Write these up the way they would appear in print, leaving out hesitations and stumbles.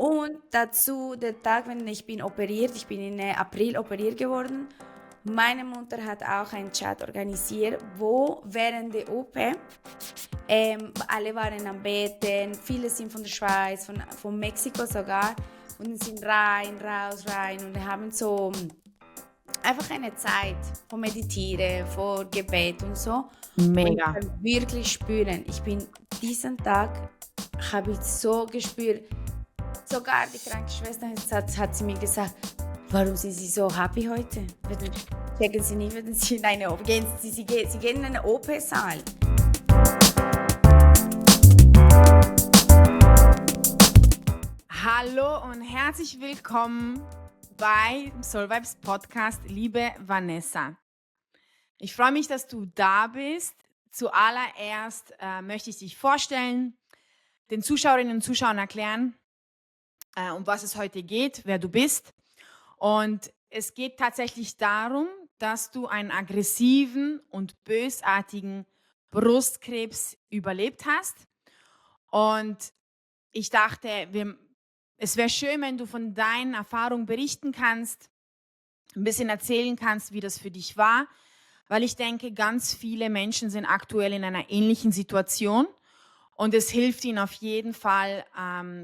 Und dazu der Tag, wenn ich bin operiert, ich bin in April operiert geworden. Meine Mutter hat auch einen Chat organisiert, wo während der OP alle waren am Beten, viele sind von der Schweiz, von Mexiko sogar und sind rein, raus, rein und haben so einfach eine Zeit von Meditieren, von Gebet und so. Und ich Mega. kann wirklich spüren, diesen Tag habe ich so gespürt, sogar die Krankenschwester hat sie mir gesagt, warum sind Sie so happy heute? Checken Sie nicht, wenn Sie in eine OP gehen. Sie gehen in einen OP-Saal. Hallo und herzlich willkommen bei Soul Vibes Podcast, liebe Vanessa. Ich freue mich, dass du da bist. Zuallererst möchte ich dich vorstellen, den Zuschauerinnen und Zuschauern erklären, um was es heute geht, wer du bist. Und es geht tatsächlich darum, dass du einen aggressiven und bösartigen Brustkrebs überlebt hast. Und ich dachte, es wäre schön, wenn du von deinen Erfahrungen berichten kannst, ein bisschen erzählen kannst, wie das für dich war, weil ich denke, ganz viele Menschen sind aktuell in einer ähnlichen Situation und es hilft ihnen auf jeden Fall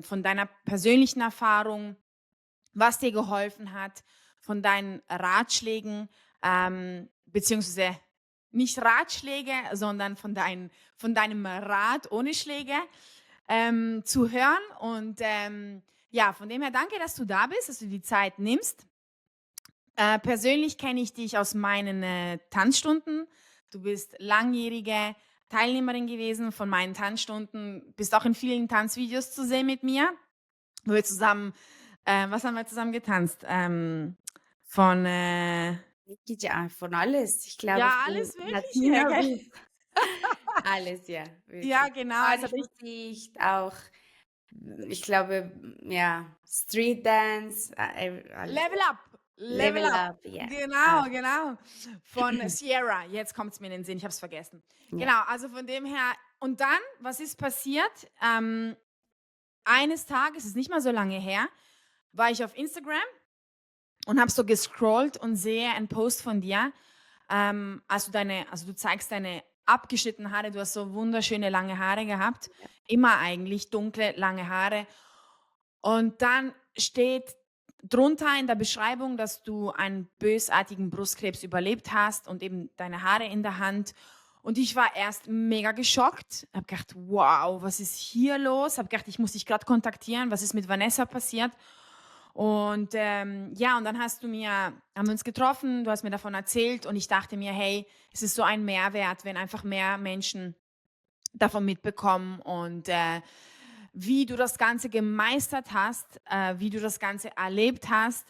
von deiner persönlichen Erfahrung, was dir geholfen hat, von deinen Ratschlägen, beziehungsweise nicht Ratschläge, sondern von deinem Rat ohne Schläge zu hören. Und ja, von dem her danke, dass du da bist, dass du die Zeit nimmst. Persönlich kenne ich dich aus meinen Tanzstunden. Du bist langjährige Teilnehmerin gewesen von meinen Tanzstunden, bist auch in vielen Tanzvideos zu sehen mit mir, wo wir zusammen, was haben wir zusammen getanzt? Von, Geht ja von alles. Ich glaube, ja, von alles Mögliche, Latina gell? bis alles, ja, Ja, wirklich. genau. Also Spanisch Musik, auch, ich glaube, ja, Street Dance, alles. Level Up, Level Level Up. Up, ja. Genau, Auch. genau. Von Sierra. Jetzt kommt es mir in den Sinn, ich habe es vergessen. Ja. Genau, also von dem her. Und dann, was ist passiert? Eines Tages, ist nicht mal so lange her, war ich auf Instagram und habe so gescrollt und sehe einen Post von dir. Also du zeigst deine abgeschnittenen Haare, du hast so wunderschöne lange Haare gehabt, immer eigentlich dunkle, lange Haare. Und dann steht drunter in der Beschreibung, dass du einen bösartigen Brustkrebs überlebt hast und eben deine Haare in der Hand. Und ich war erst mega geschockt, habe gedacht, wow, was ist hier los? Habe gedacht, ich muss dich gerade kontaktieren, was ist mit Vanessa passiert? Und ja, und dann haben wir uns getroffen, du hast mir davon erzählt und ich dachte mir, hey, es ist so ein Mehrwert, wenn einfach mehr Menschen davon mitbekommen und wie du das Ganze gemeistert hast, wie du das Ganze erlebt hast.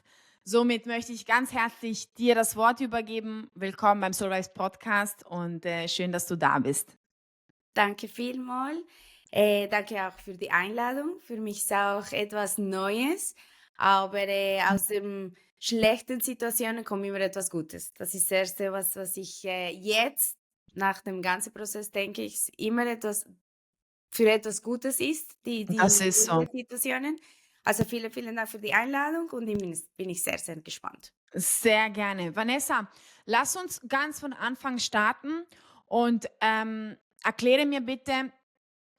Somit möchte ich ganz herzlich dir das Wort übergeben. Willkommen beim Soul Vibes Podcast und schön, dass du da bist. Danke vielmals. Danke auch für die Einladung. Für mich ist auch etwas Neues, aber aus den schlechten Situationen kommt immer etwas Gutes. Das ist das Erste, was ich jetzt nach dem ganzen Prozess denke, ich immer etwas für etwas Gutes ist, die Das ist so. Situationen. Also vielen Dank für die Einladung und bin ich sehr gespannt. Sehr gerne. Vanessa, lass uns ganz von Anfang starten und erkläre mir bitte,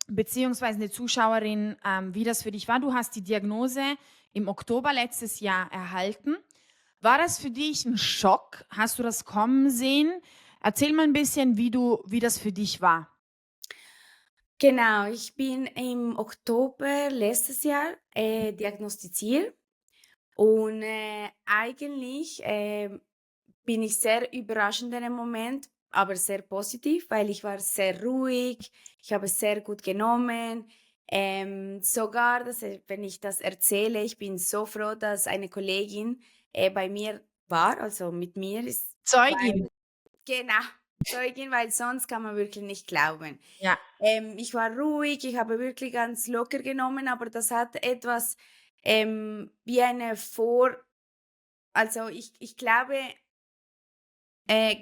beziehungsweise eine Zuschauerin, wie das für dich war. Du hast die Diagnose im Oktober letztes Jahr erhalten. War das für dich ein Schock? Hast du das kommen sehen? Erzähl mal ein bisschen, wie das für dich war. Genau, ich bin im Oktober letztes Jahr diagnostiziert und eigentlich bin ich sehr überrascht in dem Moment, aber sehr positiv, weil ich war sehr ruhig, ich habe es sehr gut genommen. Sogar, wenn ich das erzähle, ich bin so froh, dass eine Kollegin bei mir war, also mit mir ist, Zeugin. weil, genau, Zeugin, weil sonst kann man wirklich nicht glauben. Ja. Ich war ruhig, ich habe wirklich ganz locker genommen, aber das hat etwas wie eine also ich glaube,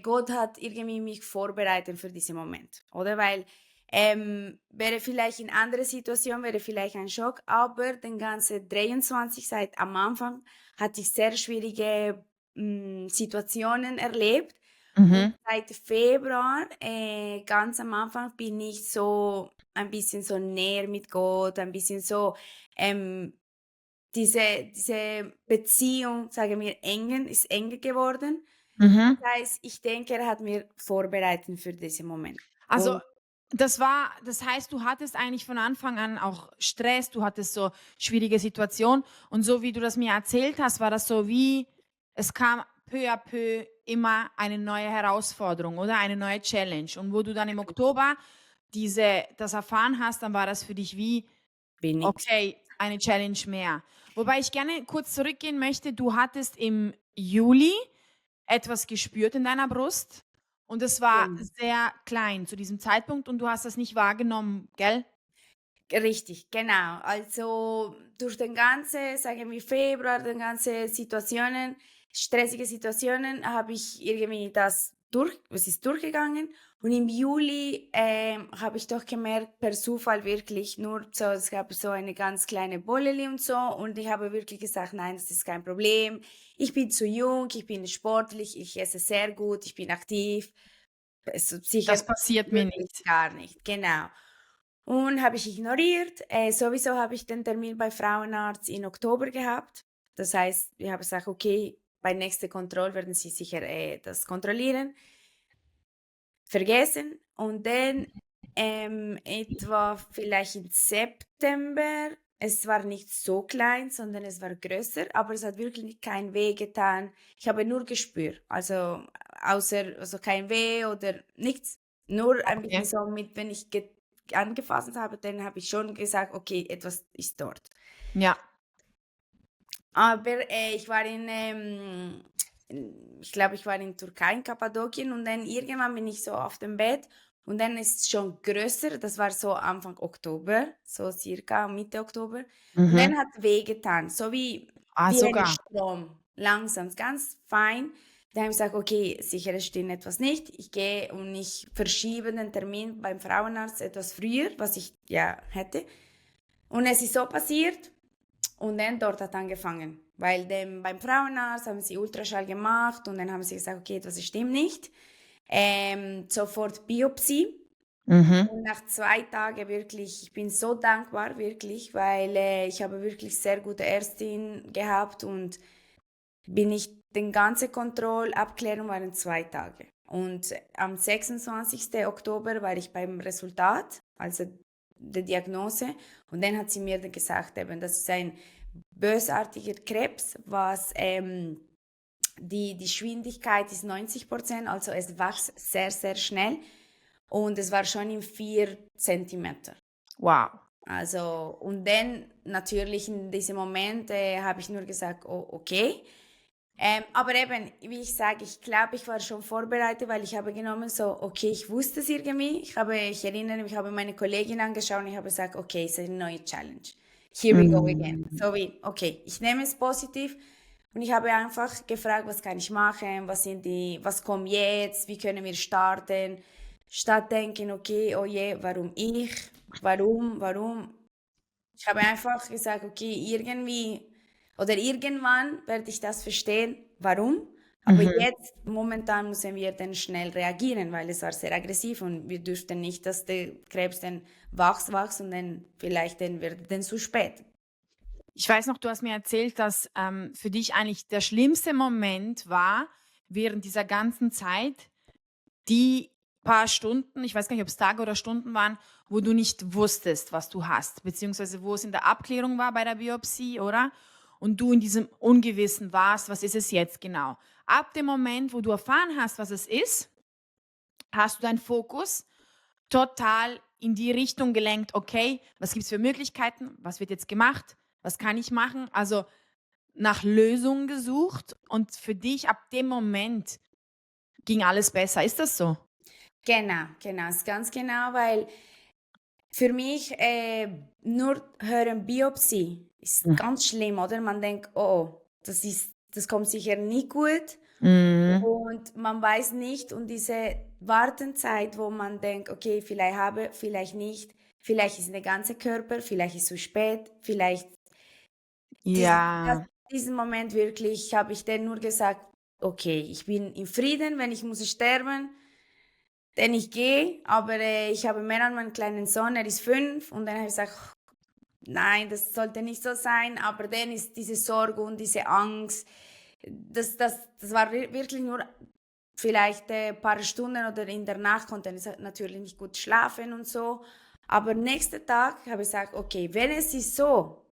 Gott hat irgendwie mich vorbereitet für diesen Moment, oder? Weil Wäre vielleicht in andere Situation, wäre vielleicht ein Schock, aber den ganzen 23 seit am Anfang hatte ich sehr schwierige, Situationen erlebt und Mhm. seit Februar, ganz am Anfang bin ich so ein bisschen so näher mit Gott, ein bisschen so, ähm, diese Beziehung, sagen wir, ist enger geworden. Das Mhm. heißt, ich denke, er hat mir vorbereitet für diesen Moment. Also, Und das heißt, du hattest eigentlich von Anfang an auch Stress, du hattest so schwierige Situationen und so wie du das mir erzählt hast, war das so wie es kam peu à peu immer eine neue Herausforderung oder eine neue Challenge und wo du dann im Oktober das erfahren hast, dann war das für dich wie: wenig. „Okay, eine Challenge mehr.“ Wobei ich gerne kurz zurückgehen möchte, du hattest im Juli etwas gespürt in deiner Brust und es war Genau. sehr klein zu diesem Zeitpunkt und du hast das nicht wahrgenommen, gell? Richtig, genau. Also, durch den ganze, sagen wir, Februar, den ganze Situationen, stressige Situationen, habe ich irgendwie es ist durchgegangen und im Juli, habe ich doch gemerkt, per Zufall wirklich nur so, es gab so eine ganz kleine Bolleli und so und ich habe wirklich gesagt: „Nein, das ist kein Problem. Ich bin zu jung, ich bin sportlich, ich esse sehr gut, ich bin aktiv. Es Das sicher passiert mir wirklich nicht. gar nicht.“ Genau. Und habe ich ignoriert. Sowieso habe ich den Termin bei Frauenarzt in Oktober gehabt. Das heißt, ich habe gesagt: „Okay, bei nächster Kontrolle werden Sie sicher, das kontrollieren.“ Vergessen und dann, etwa vielleicht im September, es war nicht so klein, sondern es war größer, aber es hat wirklich kein weh getan. Ich habe nur gespürt, also kein Weh oder nichts, nur ein bisschen Okay. so mit wenn ich angefasst habe, dann habe ich schon gesagt: „Okay, etwas ist dort.“ Ja. Aber, ich glaube, ich war in Türkei, in Kappadokien und dann irgendwann bin ich so auf dem Bett und dann ist es schon größer, das war so Anfang Oktober, so circa Mitte Oktober und Mhm. dann hat wehgetan, so Ah, wie ein sogar. Strom, langsam, ganz fein. Da habe ich gesagt: „Okay, sicher, es stimmt etwas nicht.“ Ich gehe und ich verschiebe den Termin beim Frauenarzt etwas früher, was ich ja hätte. Und es ist so passiert und dann dort hat angefangen, weil beim Frauenarzt haben sie Ultraschall gemacht und dann haben sie gesagt, okay, das stimmt nicht. Sofort Biopsie Mhm. und nach 2 Tagen wirklich, ich bin so dankbar, wirklich, weil ich habe wirklich sehr gute Ärztin gehabt und bin ich den ganze Kontrollabklärung waren 2 Tage. Und am 26. Oktober war ich beim Resultat, also der Diagnose, und dann hat sie mir dann gesagt, eben, das ist ein bösartiger Krebs, was die Geschwindigkeit ist 90%, also es wächst sehr, sehr schnell und es war schon in 4 Zentimeter. Wow. Also, und dann natürlich in diesem Moment habe ich nur gesagt, oh, okay. Aber eben, wie ich sage, ich glaube, ich war schon vorbereitet, weil ich habe genommen so, okay, ich wusste es irgendwie. Ich erinnere mich, ich habe meine Kollegin angeschaut und ich habe gesagt, okay, es ist eine neue Challenge. Here we go again. Mhm. So wie, okay, ich nehme es positiv und ich habe einfach gefragt, was kann ich machen, was kommt jetzt, wie können wir starten, statt denken, okay, oh je, warum ich, warum. Ich habe einfach gesagt, okay, irgendwie oder irgendwann werde ich das verstehen, warum. Aber Mhm. jetzt, momentan müssen wir dann schnell reagieren, weil es war sehr aggressiv und wir dürften nicht, dass der Krebs dann wächst und dann vielleicht dann wird es dann zu spät. Ich weiß noch, du hast mir erzählt, dass, für dich eigentlich der schlimmste Moment war während dieser ganzen Zeit, die paar Stunden, ich weiß gar nicht, ob es Tage oder Stunden waren, wo du nicht wusstest, was du hast, beziehungsweise wo es in der Abklärung war bei der Biopsie, oder? Und du in diesem Ungewissen warst, was ist es jetzt genau? Ab dem Moment, wo du erfahren hast, was es ist, hast du deinen Fokus total in die Richtung gelenkt: „Okay, was gibt's für Möglichkeiten? Was wird jetzt gemacht? Was kann ich machen?“ Also, nach Lösungen gesucht und für dich ab dem Moment ging alles besser. Ist das so? Genau, genau, ist ganz genau, weil für mich nur hören Biopsie ist Hm. ganz schlimm, oder? Man denkt, oh, oh, das kommt sicher nie gut. Mhm. Und man weiß nicht und Wartenzeit, wo man denkt, okay, vielleicht habe, vielleicht nicht, vielleicht ist der ganze Körper, vielleicht ist es zu spät, vielleicht Ja. diesen Moment wirklich habe ich dann nur gesagt, okay, ich bin in Frieden, wenn ich muss sterben, denn ich gehe, aber ich habe mehr an meinen kleinen Sohn, er ist 5 und dann habe ich gesagt, nein, das sollte nicht so sein, aber dann ist diese Sorge und diese Angst, das war wirklich nur vielleicht ein paar Stunden oder in der Nacht konnte ich natürlich nicht gut schlafen und so, aber nächsten Tag habe ich gesagt, okay, wenn es ist so,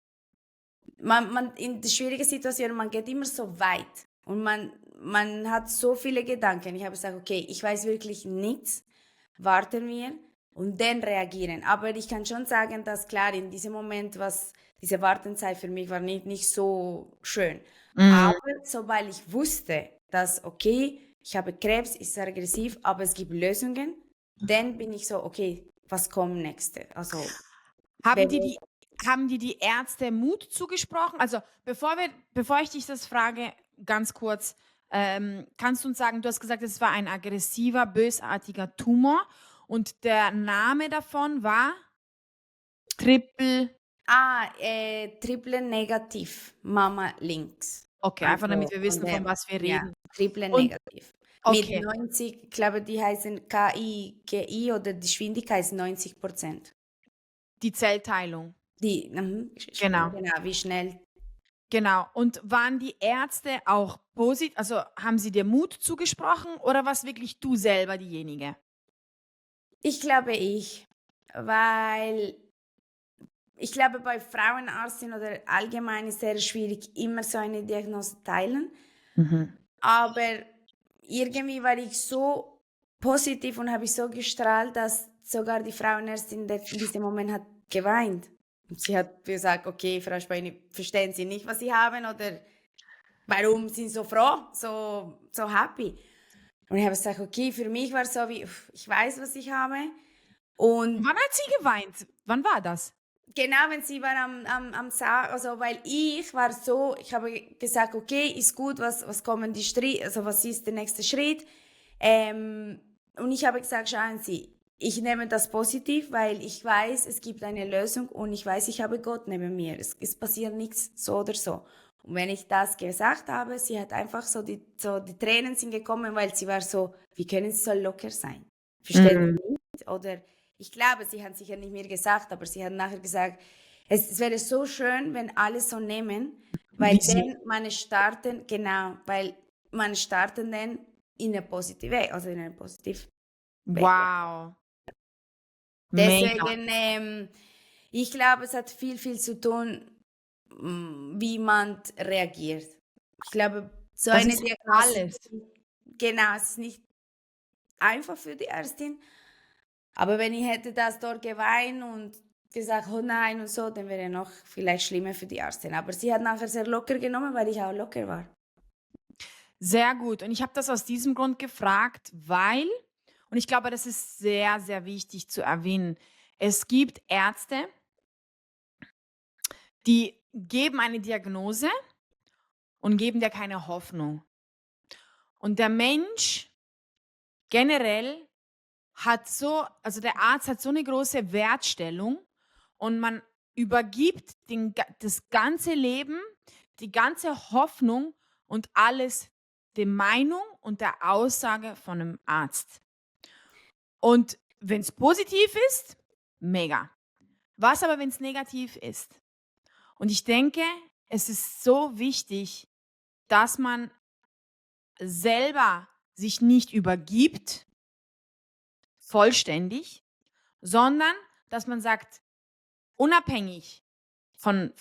man in der schwierigen Situation, man geht immer so weit und man hat so viele Gedanken. Ich habe gesagt, okay, ich weiß wirklich nichts, warten wir und dann reagieren. Aber ich kann schon sagen, dass klar, in diesem Moment, diese Wartenzeit für mich war nicht so schön. Mhm. Aber sobald ich wusste, dass, okay, ich habe Krebs, ist aggressiv, aber es gibt Lösungen, dann bin ich so, okay, was kommt nächste? Also, Haben wenn dir die haben dir die Ärzte Mut zugesprochen? Also, bevor ich dich das frage, ganz kurz, kannst du uns sagen, du hast gesagt, es war ein aggressiver, bösartiger Tumor und der Name davon war Triple Triple negativ, Mama links. okay, einfach damit Also wir von wissen, von dem, was wir ja, reden. Triple Und negativ. Mit okay, 90, ich glaube, die heißen KI oder die Geschwindigkeit ist 90%. die Zellteilung. Die, Genau, genau, wie schnell. genau. Und waren die Ärzte auch positiv, also, haben sie dir Mut zugesprochen oder warst wirklich du selber diejenige? Ich glaube weil ich glaube, bei Frauenärzten oder allgemein ist es sehr schwierig, immer so eine Diagnose teilen. Mhm. Aber irgendwie war ich so positiv und habe ich so gestrahlt, dass sogar die Frauenärztin in diesem Moment hat geweint. Und sie hat gesagt, okay, Frau Speini, verstehen Sie nicht, was Sie haben oder warum sind Sie so froh, so happy? Und ich habe gesagt, okay, für mich war es so wie, ich weiß, was ich habe. Und Wann hat sie geweint? Wann war das? genau, wenn sie war am Sarg, also weil ich war so, ich habe gesagt, okay, ist gut, was kommen die Schritte, also was ist der nächste Schritt? Und ich habe gesagt, schauen Sie, ich nehme das positiv, weil ich weiß, es gibt eine Lösung und ich weiß, ich habe Gott neben mir. Es passiert nichts so oder so. Und wenn ich das gesagt habe, sie hat einfach so die Tränen sind gekommen, weil sie war so, wie können Sie so locker sein? Verstehen Mhm. Sie nicht? Oder ich glaube, sie hat sicher nicht mir gesagt, aber sie hat nachher gesagt, es wäre so schön, wenn alle so nehmen, weil Wie sie dann man starten, genau, weil man starten dann in eine positive Weg, also in eine positive Weg. wow, mega. Deswegen, ich glaube, es hat viel zu tun, wie man reagiert. Ich glaube, so Das eine ist Diagnose, alles. genau, es ist nicht einfach für die Ärztin, aber wenn ich hätte das dort geweint und gesagt, oh nein und so, dann wäre noch vielleicht schlimmer für die Ärztin. Aber sie hat nachher sehr locker genommen, weil ich auch locker war. Sehr gut. Und ich habe das aus diesem Grund gefragt, weil und ich glaube, das ist sehr, sehr wichtig zu erwähnen. Es gibt Ärzte, die geben eine Diagnose und geben dir keine Hoffnung. Und der Mensch generell hat so also der Arzt hat so eine große Wertstellung und man übergibt das ganze Leben, die ganze Hoffnung und alles der Meinung und der Aussage von einem Arzt. Und wenn es positiv ist, mega. Was aber, wenn es negativ ist? Und ich denke, es ist so wichtig, dass man selber sich nicht übergibt, vollständig, sondern dass man sagt, unabhängig von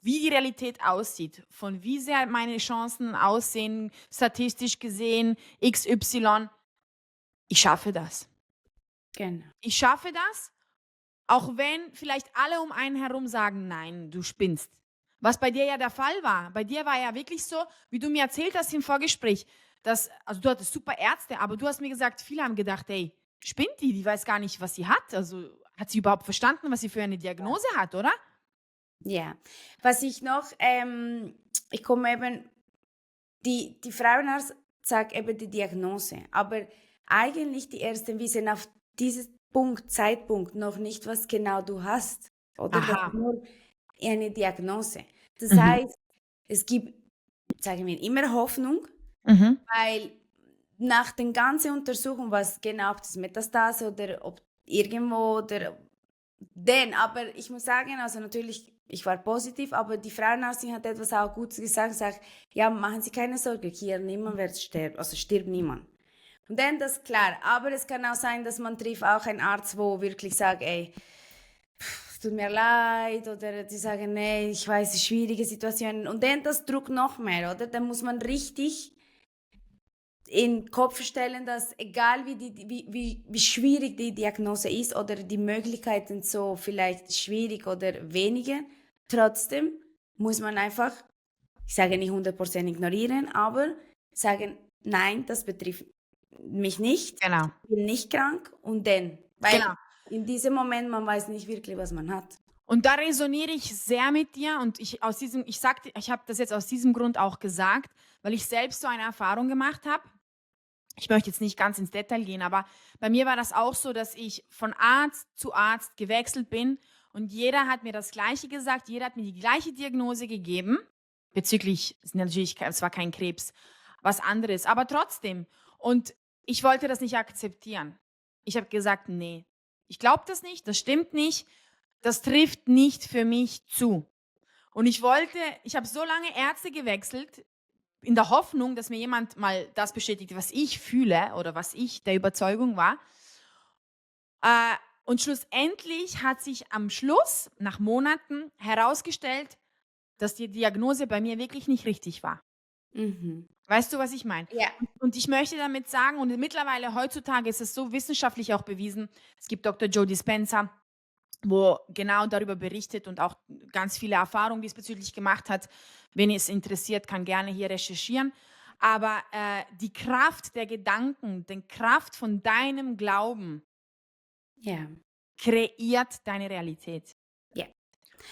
wie die Realität aussieht, von wie sehr meine Chancen aussehen, statistisch gesehen, XY, ich schaffe das. Genau. Ich schaffe das, auch wenn vielleicht alle um einen herum sagen: „Nein, du spinnst.“ Was bei dir ja der Fall war. Bei dir war ja wirklich so, wie du mir erzählt hast im Vorgespräch, dass also, du hattest super Ärzte, aber du hast mir gesagt, viele haben gedacht: „Ey, spinnt die? Die weiß gar nicht, was sie hat. Also, hat sie überhaupt verstanden, was sie für eine Diagnose hat, oder?“ Ja. Was ich noch, ich komme eben, die Frauenarzt sagt eben die Diagnose, aber eigentlich die Ärzte wissen auf dieses Zeitpunkt noch nicht, was genau du hast, oder? Das ist Aha. nur eine Diagnose. Das Mhm. heißt, es gibt, sagen wir, immer Hoffnung, Mhm. weil nach den ganzen Untersuchungen, was genau, ob das Metastase oder ob irgendwo oder aber ich muss sagen, also natürlich, ich war positiv, aber die Frauenärztin hat etwas auch Gutes gesagt, sagt, ja, machen Sie keine Sorge, hier niemand wird sterben, also stirbt niemand. Und dann das klar, aber es kann auch sein, dass man trifft auch einen Arzt, wo wirklich sagt, ey, es tut mir leid, oder die sagen, nee, ich weiß, es ist schwierige Situationen. Und dann das Druck noch mehr, oder? Dann muss man richtig in den Kopf stellen, dass egal wie schwierig die Diagnose ist oder die Möglichkeiten so vielleicht schwierig oder weniger, trotzdem muss man einfach, ich sage nicht 100% ignorieren, aber sagen, nein, das betrifft mich nicht, Genau, ich bin nicht krank und dann, weil genau. in diesem Moment man weiß nicht wirklich, was man hat. Und da resoniere ich sehr mit dir und ich habe das jetzt aus diesem Grund auch gesagt, weil ich selbst so eine Erfahrung gemacht habe. Ich möchte jetzt nicht ganz ins Detail gehen, aber bei mir war das auch so, dass ich von Arzt zu Arzt gewechselt bin und jeder hat mir das Gleiche gesagt, jeder hat mir die gleiche Diagnose gegeben, bezüglich, es war kein Krebs, was anderes, aber trotzdem. Und ich wollte das nicht akzeptieren. Ich habe gesagt, nee, ich glaube das nicht, das stimmt nicht, das trifft nicht für mich zu. Und ich habe so lange Ärzte gewechselt, in der Hoffnung, dass mir jemand mal das bestätigt, was ich fühle oder was ich der Überzeugung war. Äh, und schlussendlich hat sich am Schluss, nach Monaten, herausgestellt, dass die Diagnose bei mir wirklich nicht richtig war. Mhm. Weißt du, was ich meine? Ja. Und ich möchte damit sagen, und mittlerweile heutzutage ist es so wissenschaftlich auch bewiesen, es gibt Dr. Joe Dispenza, wo genau darüber berichtet und auch ganz viele Erfahrungen diesbezüglich gemacht hat. Wen es interessiert, kann gerne hier recherchieren. Aber die Kraft der Gedanken, die Kraft von deinem Glauben Ja, kreiert deine Realität. ja.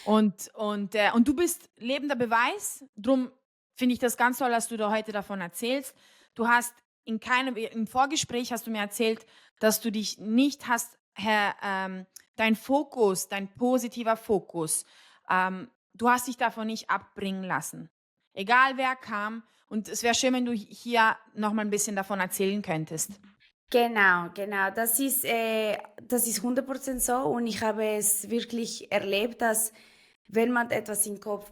Und du bist lebender Beweis. Drum finde ich das ganz toll, dass du da heute davon erzählst. Du hast im Vorgespräch hast du mir erzählt, dass du dich nicht hast, dein Fokus, dein positiver Fokus, du hast dich davon nicht abbringen lassen. Egal wer kam. Und es wäre schön, wenn du hier noch mal ein bisschen davon erzählen könntest. Genau, genau. Das ist 100% so und ich habe es wirklich erlebt, dass wenn man etwas in den Kopf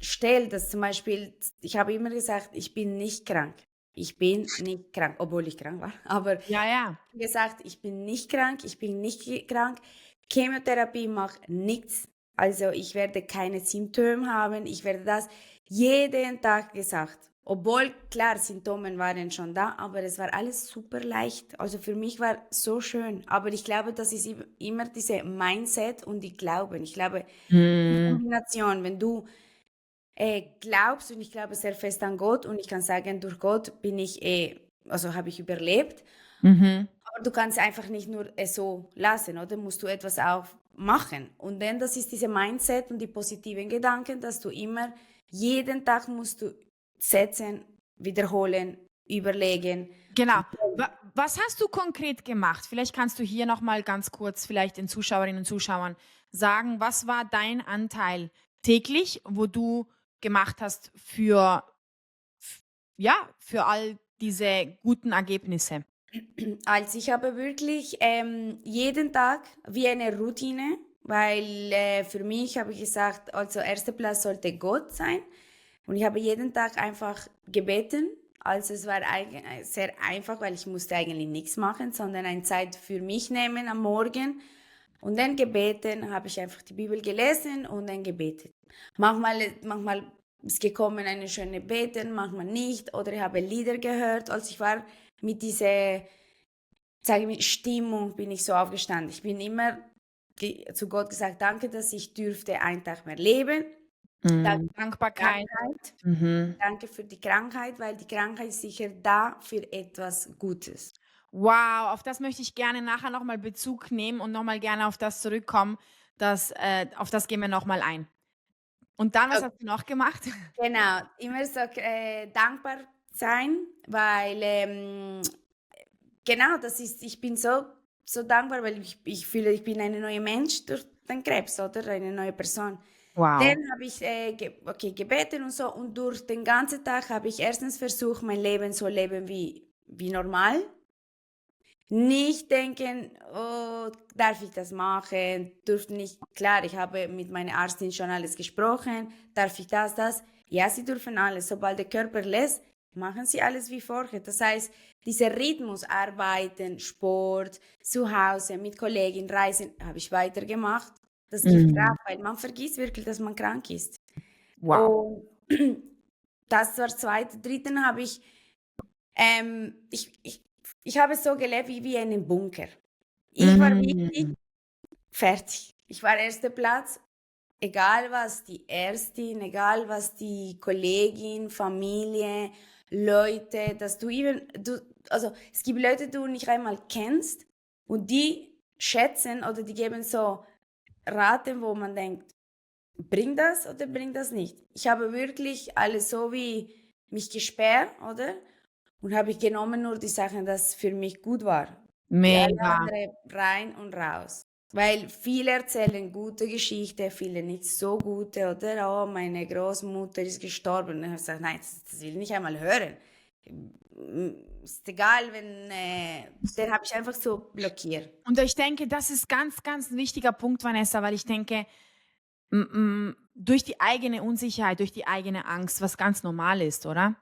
stellt, dass zum Beispiel, ich habe immer gesagt, ich bin nicht krank. Ich bin nicht krank, obwohl ich krank war. Aber Ja, ja. gesagt, ich bin nicht krank, ich bin nicht krank. Chemotherapie macht nichts. Also ich werde keine Symptome haben, ich werde das jeden Tag gesagt. Obwohl, klar, Symptome waren schon da, aber es war alles super leicht. Also für mich war so schön. Aber ich glaube, das ist immer diese Mindset und die Glauben. Ich glaube, die Mhm. Kombination, wenn du glaubst, und ich glaube sehr fest an Gott und ich kann sagen, durch Gott bin ich, also habe ich überlebt. Mhm. Aber du kannst einfach nicht nur es so lassen, oder? Musst du etwas auch machen. Und dann, das ist diese Mindset und die positiven Gedanken, dass du immer, jeden Tag musst du setzen, wiederholen, überlegen. Genau. Was hast du konkret gemacht? Vielleicht kannst du hier noch mal ganz kurz vielleicht den Zuschauerinnen und Zuschauern sagen, was war dein Anteil täglich, wo du gemacht hast ja, für all diese guten Ergebnisse? Also ich habe wirklich jeden Tag wie eine Routine, weil für mich habe ich gesagt, also erster Platz sollte Gott sein. Und ich habe jeden Tag einfach gebeten. Also es war sehr einfach, weil ich musste eigentlich nichts machen, sondern eine Zeit für mich nehmen am Morgen. Und dann gebeten, habe ich einfach die Bibel gelesen und dann gebetet. Manchmal ist gekommen eine schöne Beten, manchmal nicht. Oder ich habe Lieder gehört. Also ich war mit dieser, sage ich mal, Stimmung bin ich so aufgestanden. Ich bin immer zu Gott gesagt, danke, dass ich dürfte einen Tag mehr leben. Danke für die Dankbarkeit. Krankheit. Mhm. Danke für die Krankheit, weil die Krankheit ist sicher da für etwas Gutes. Wow, auf das möchte ich gerne nachher noch mal Bezug nehmen und noch mal gerne auf das zurückkommen, auf das gehen wir noch mal ein. Und dann, was Okay. hast du noch gemacht? Genau, immer so dankbar sein, weil genau, ich bin so dankbar, weil ich fühle, ich bin eine neue Mensch durch den Krebs, oder? Eine neue Person. Dann Wow. habe ich okay, gebeten und so und durch den ganzen Tag habe ich erstens versucht, mein Leben so leben wie normal. Nicht denken, oh, darf ich das machen? Dürfte nicht. Klar, ich habe mit meiner Ärztin schon alles gesprochen. Darf ich das? Ja, sie dürfen alles. Sobald der Körper lässt, machen sie alles wie vorher. Das heißt, dieser Rhythmus, Arbeiten, Sport, zu Hause, mit Kollegen, Reisen, habe ich weitergemacht. Das gibt Mhm. Kraft, weil man vergisst wirklich, dass man krank ist. Wow. Und das war das Zweite. Dritten habe ich ähm, ich ich ich habe so gelebt wie in einem Bunker. Ich war wichtig, Mhm. fertig. Ich war erster Platz, egal was die Ärztin, egal was die Kollegin, Familie, Leute, dass du also es gibt Leute, die du nicht einmal kennst und die schätzen oder die geben so Raten, wo man denkt, bringt das oder bringt das nicht? Ich habe wirklich alles so wie mich gesperrt, oder? Und habe ich genommen nur die Sachen, das für mich gut war. Die alle Mega. andere rein und raus. Weil viele erzählen gute Geschichte, viele nicht so gute, oder? Oh, meine Großmutter ist gestorben. Und ich habe gesagt, nein, das will ich nicht einmal hören. Ist egal, wenn, den habe ich einfach so blockiert. Und ich denke, das ist ganz, ganz ein wichtiger Punkt, Vanessa, weil ich denke, durch die eigene Unsicherheit, durch die eigene Angst, was ganz normal ist, oder?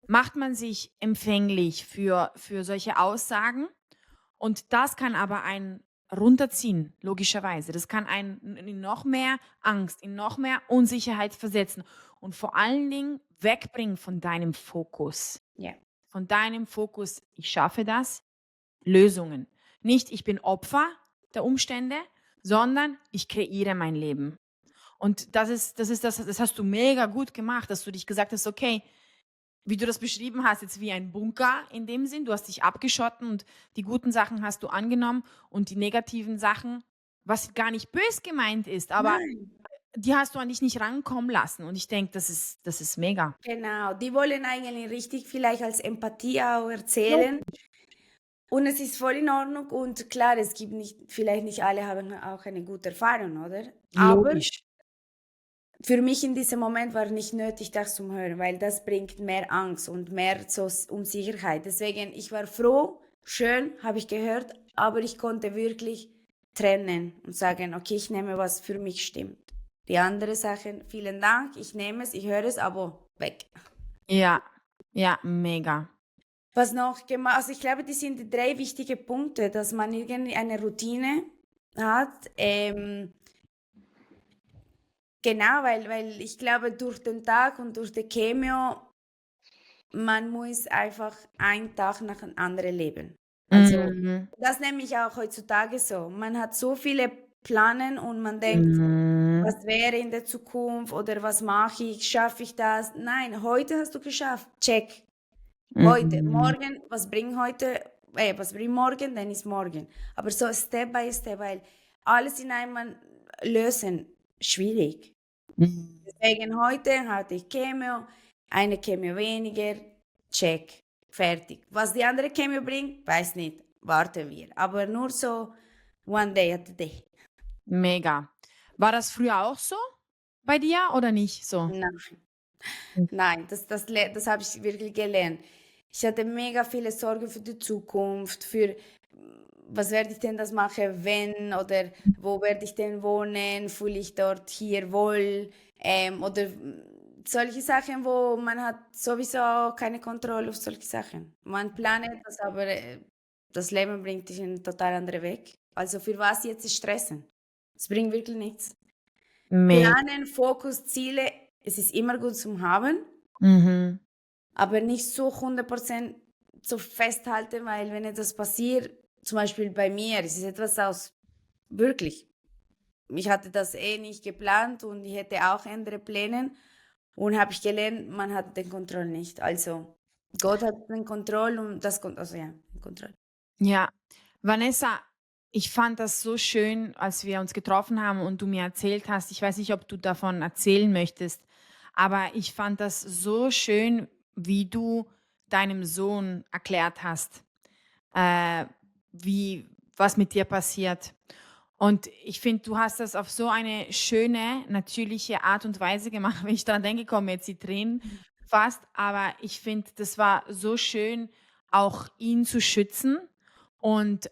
Macht man sich empfänglich für solche Aussagen und das kann aber einen runterziehen, logischerweise. Das kann einen in noch mehr Angst, in noch mehr Unsicherheit versetzen und vor allen Dingen wegbringen von deinem Fokus. Ja. Von deinem Fokus, ich schaffe das, Lösungen. Nicht, ich bin Opfer der Umstände, sondern ich kreiere mein Leben. Und das hast du mega gut gemacht, dass du dich gesagt hast, okay, wie du das beschrieben hast, jetzt wie ein Bunker in dem Sinn, du hast dich abgeschotten und die guten Sachen hast du angenommen und die negativen Sachen, was gar nicht bös gemeint ist, aber Nein. die hast du an dich nicht rankommen lassen. Und ich denke, das ist mega. Genau, die wollen eigentlich richtig vielleicht als Empathie auch erzählen. Logisch. Und es ist voll in Ordnung und klar, es gibt nicht, vielleicht nicht alle haben auch eine gute Erfahrung, oder? Aber Logisch. für mich in diesem Moment war nicht nötig, das zu hören, weil das bringt mehr Angst und mehr so Unsicherheit. Deswegen, ich war froh, schön, habe ich gehört, aber ich konnte wirklich trennen und sagen, okay, ich nehme, was für mich stimmt. Die andere Sachen, vielen Dank, ich nehme es, ich höre es, aber weg. Ja, ja, mega. Was noch gemacht, also ich glaube, das sind die drei wichtige Punkte, dass man irgendwie eine Routine hat. Genau, weil ich glaube, durch den Tag und durch die Chemio, man muss einfach einen Tag nach dem anderen leben. Also, Mhm. das nehme ich auch heutzutage so. Man hat so viele Planen und man denkt, Mhm. was wäre in der Zukunft oder was mache ich, schaffe ich das? Nein, heute hast du geschafft. Check. Heute, Mhm. morgen, was bringt morgen, dann ist morgen. Aber so Step by Step, weil alles in einmal lösen, schwierig. Mhm. Deswegen heute hatte ich Chemio, eine Chemio weniger, check, fertig. Was die andere Chemio bringt, weiß nicht, warten wir. Aber nur so one day at a day. Mega. War das früher auch so bei dir oder nicht so? Nein, Mhm. nein, das habe ich wirklich gelernt. Ich hatte mega viele Sorgen für die Zukunft, für was werde ich denn das machen, wenn oder wo werde ich denn wohnen, fühle ich dort hier wohl oder solche Sachen, wo man hat sowieso keine Kontrolle auf solche Sachen. Man planet das, aber das Leben bringt dich in einen total anderen Weg. Also für was jetzt stressen? Es bringt wirklich nichts. Mega. Planen, Fokus, Ziele, es ist immer gut zum Haben, Mhm. aber nicht so 100% so festhalten, weil wenn etwas passiert, zum Beispiel bei mir, es ist etwas aus, wirklich, ich hatte das eh nicht geplant und ich hätte auch andere Pläne und habe ich gelernt, man hat den Kontroll nicht. Also Gott hat den Kontroll und also ja, den Kontroll. Ja. Vanessa, ich fand das so schön, als wir uns getroffen haben und du mir erzählt hast. Ich weiß nicht, ob du davon erzählen möchtest, aber ich fand das so schön, wie du deinem Sohn erklärt hast, äh, was mit dir passiert. Und ich finde, du hast das auf so eine schöne, natürliche Art und Weise gemacht. Wenn ich daran denke, kommen mir jetzt die Tränen fast. Aber ich finde, das war so schön, auch ihn zu schützen. Und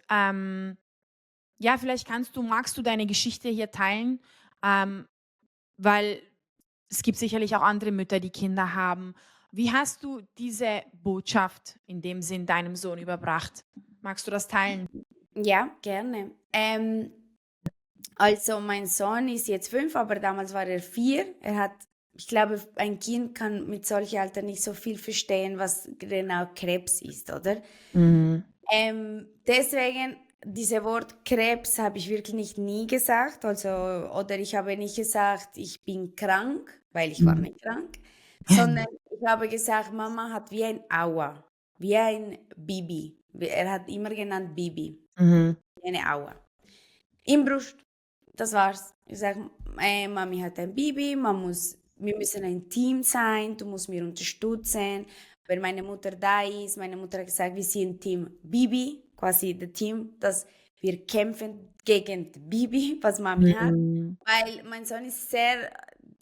ja, vielleicht magst du deine Geschichte hier teilen, ähm, weil es gibt sicherlich auch andere Mütter, die Kinder haben. Wie hast du diese Botschaft in dem Sinn deinem Sohn überbracht? Magst du das teilen? Ja, gerne. Also mein Sohn ist jetzt 5, aber damals war er 4. Ich glaube, ein Kind kann mit solchem Alter nicht so viel verstehen, was genau Krebs ist, oder? Mhm. Deswegen, dieses Wort Krebs habe ich wirklich nicht nie gesagt. Also, oder ich habe nicht gesagt, ich bin krank, weil ich war Mhm. nicht krank, sondern ich habe gesagt, Mama hat wie ein Aua, wie ein Baby. Er hat immer genannt Baby, Mhm. wie eine Aua. Im Brust, das war's. Ich sage, Mami hat ein Baby, wir müssen ein Team sein, du musst mir unterstützen. Wenn meine Mutter da ist, meine Mutter hat gesagt, wir sind Team Bibi, quasi das Team, dass wir kämpfen gegen die Bibi, was Mami hat. Mhm. Weil mein Sohn ist sehr,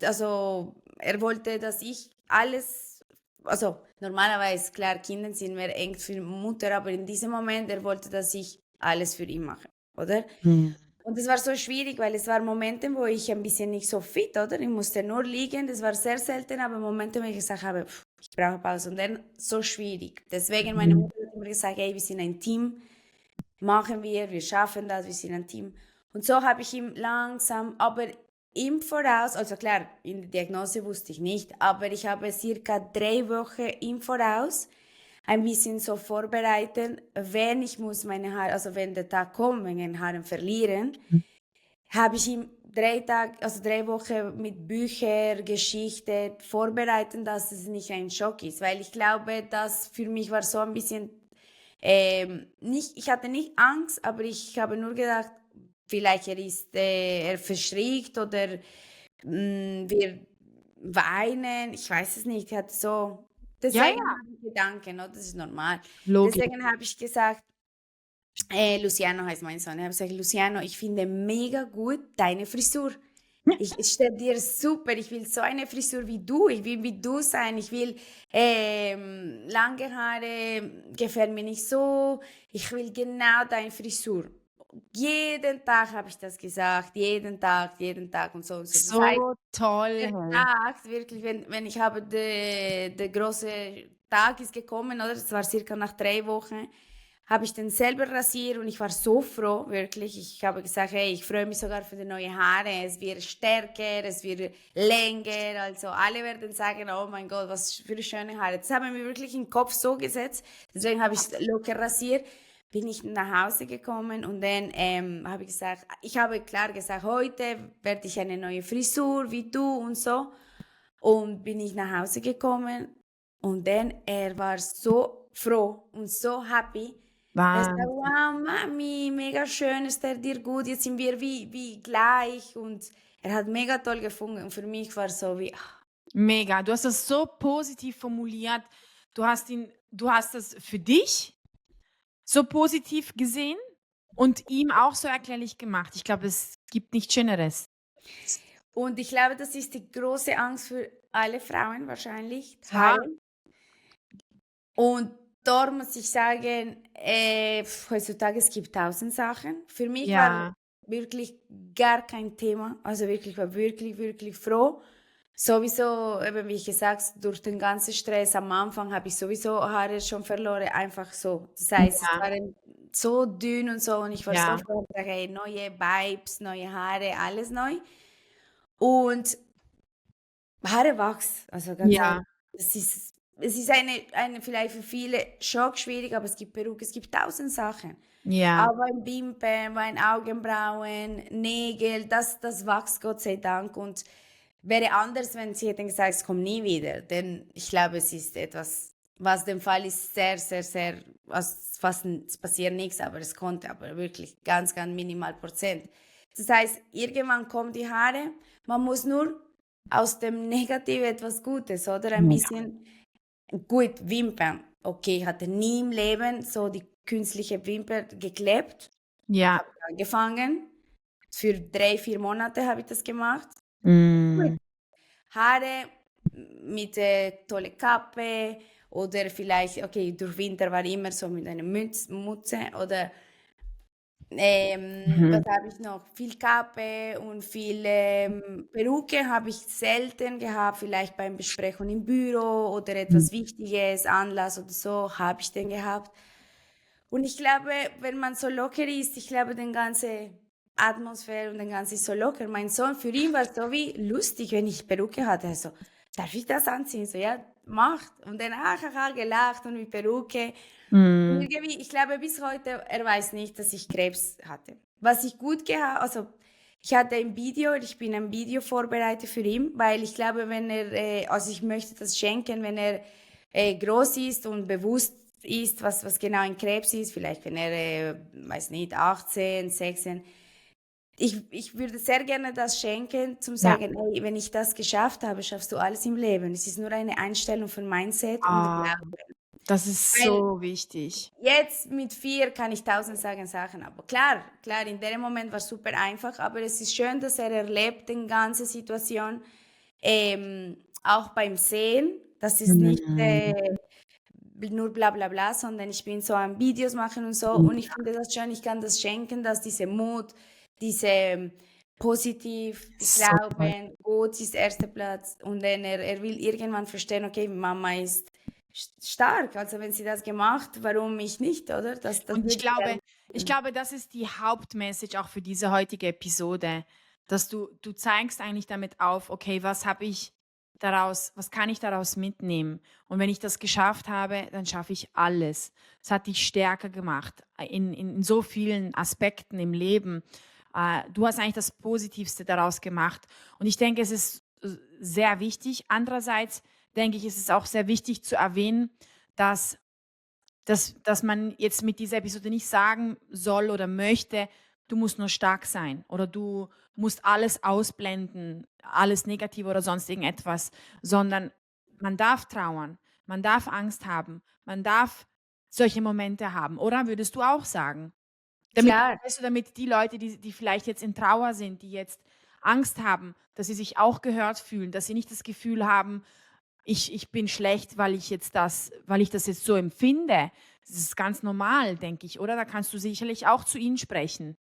also er wollte, dass ich alles, also normalerweise, klar, Kinder sind mehr eng für die Mutter, aber in diesem Moment, er wollte, dass ich alles für ihn mache, oder? Mhm. Und es war so schwierig, weil es waren Momente, wo ich ein bisschen nicht so fit, oder? Ich musste nur liegen, das war sehr selten, aber Momente, wo ich gesagt habe, ich brauche Pause. Und dann so schwierig. Deswegen meine Mhm. Mutter hat immer gesagt, hey, wir sind ein Team, machen wir schaffen das, wir sind ein Team. Und so habe ich ihm langsam, aber im Voraus, also klar, in der Diagnose wusste ich nicht, aber ich habe circa 3 Wochen im Voraus ein bisschen so vorbereiten, wenn ich muss meine Haare, also wenn der Tag kommt, wenn meine Haare verlieren, habe ich ihm 3 Tage, also 3 Wochen mit Büchern, Geschichte vorbereiten, dass es nicht ein Schock ist, weil ich glaube, das für mich war so ein bisschen, nicht, ich hatte nicht Angst, aber ich habe nur gedacht, vielleicht er verschrickt oder wir weinen, ich weiß es nicht, ich hatte so, Ja, deswegen ja, habe ich Gedanken, no, das ist normal. logisch. Deswegen habe ich gesagt, Luciano heißt mein Sohn. Ich habe gesagt, Luciano, ich finde mega gut deine Frisur. Ich stelle dir super. Ich will so eine Frisur wie du. Ich will wie du sein. Ich will lange Haare, gefällt mir nicht so. Ich will genau deine Frisur. Jeden Tag habe ich das gesagt. Jeden Tag und so und so. Das heißt, So toll, der hey. Tag, wirklich, wenn ich habe, der große Tag ist gekommen, oder? Das war circa nach 3 Wochen, habe ich den selber rasiert und ich war so froh, wirklich. Ich habe gesagt, hey, ich freue mich sogar für die neuen Haare. Es wird stärker, es wird länger. Also alle werden sagen, oh mein Gott, was für schöne Haare. Das haben wir wirklich im Kopf so gesetzt. Deswegen habe ich es locker rasiert. Bin ich nach Hause gekommen und dann habe ich gesagt, ich habe klar gesagt, heute werde ich eine neue Frisur wie du und so. Und bin ich nach Hause gekommen und dann, er war so froh und so happy. Er sagt, Wahnsinn. wow, Mami, mega schön, es geht dir gut, jetzt sind wir wie gleich. Und er hat mega toll gefunden. Und für mich war so wie, Mega. Du hast das so positiv formuliert. Du hast das für dich so positiv gesehen und ihm auch so erklärlich gemacht. Ich glaube, es gibt nichts Schöneres. und ich glaube, das ist die große Angst für alle Frauen wahrscheinlich, Ja, Haare. Und dort muss ich sagen, heutzutage es gibt 1000 Sachen. Für mich war ja, wirklich gar kein Thema. Also wirklich, war wirklich, wirklich froh. Sowieso, eben wie ich gesagt, durch den ganzen Stress am Anfang habe ich sowieso Haare schon verloren, einfach so. Das heißt, es ja, waren so dünn und so und ich war so ja, froh, ich dachte, hey, neue Vibes, neue Haare, alles neu. Und Haare wachsen, also ganz ehrlich. ja, Es ist eine vielleicht für viele schockschwierig, aber es gibt Perücke, es gibt 1000 Sachen. ja, Aber ein Wimpern, ein Augenbrauen, Nägel, das wächst Gott sei Dank. Und wäre anders, wenn sie hätten gesagt, es kommt nie wieder. Denn ich glaube, es ist etwas, was der Fall ist, sehr, sehr, sehr, es passiert nichts, aber es konnte aber wirklich ganz, ganz minimal Prozent. Das heißt, irgendwann kommen die Haare, man muss nur aus dem Negativen etwas Gutes, oder? Ein ja, bisschen gut, Wimpern. Okay, ich hatte nie im Leben so die künstliche Wimper geklebt, Ja. habe ich angefangen. Für 3, 4 Monate habe ich das gemacht. Mhm. Haare mit tolle Kappe oder vielleicht, okay, durch Winter war immer so mit einer Mütze oder was Mhm. habe ich noch? Viel Kappe und viel Perücke habe ich selten gehabt, vielleicht beim Besprechung im Büro oder Mhm. etwas Wichtiges, Anlass oder so, habe ich den gehabt. Und ich glaube, wenn man so locker ist, ich glaube, den ganze Atmosphäre und den ganzen ist so locker. Mein Sohn, für ihn war es so wie lustig, wenn ich Perücke hatte. Also, darf ich das anziehen? So, ja, macht. Und dann hahaha, gelacht und mit Perücke. Und Mhm. irgendwie, ich glaube, bis heute, er weiß nicht, dass ich Krebs hatte. Was ich gut gehabt, also ich hatte ein Video, ich bin ein Video vorbereitet für ihn, weil ich glaube, wenn er, also ich möchte das schenken, wenn er groß ist und bewusst ist, was genau ein Krebs ist, vielleicht wenn er, weiß nicht, 18, 16. Ich würde sehr gerne das schenken, zum Ja. sagen, hey, wenn ich das geschafft habe, schaffst du alles im Leben. Es ist nur eine Einstellung von Mindset und Ah, das ist weil so wichtig. jetzt mit 4 kann ich tausend sagen Sachen, aber klar, klar, in dem Moment war es super einfach, aber es ist schön, dass er erlebt die ganze Situation, auch beim Sehen. Das ist nicht Mhm. nur bla bla bla, sondern ich bin so am Videos machen und so und ich finde das schön, ich kann das schenken, dass diese Mut, diese positiv, die So toll. Glauben, Gott ist erster Platz und dann er will irgendwann verstehen, okay, Mama ist stark, also wenn sie das gemacht, warum ich nicht, oder? Das Und würde ich gerne ich machen. glaube, das ist die Hauptmessage auch für diese heutige Episode, dass du zeigst eigentlich damit auf: „Okay, was kann ich daraus mitnehmen? Und wenn ich das geschafft habe, dann schaffe ich alles.“ Es hat dich stärker gemacht, in so vielen Aspekten im Leben. Du hast eigentlich das Positivste daraus gemacht. Und ich denke, es ist, sehr wichtig. Andererseits denke ich, ist es auch sehr wichtig zu erwähnen, dass dass man jetzt mit dieser Episode nicht sagen soll oder möchte: „Du musst nur stark sein“ oder „Du musst alles ausblenden, alles Negative oder sonst irgendetwas“, sondern man darf trauern, man darf Angst haben, man darf solche Momente haben, oder? Würdest du auch sagen? Damit Klar. weißt du, damit die Leute, die vielleicht jetzt in Trauer sind, die jetzt Angst haben, dass sie sich auch gehört fühlen, dass sie nicht das Gefühl haben: „Ich bin schlecht, weil ich das jetzt so empfinde.“ Das ist ganz normal, denke ich, oder? Da kannst du sicherlich auch zu ihnen sprechen.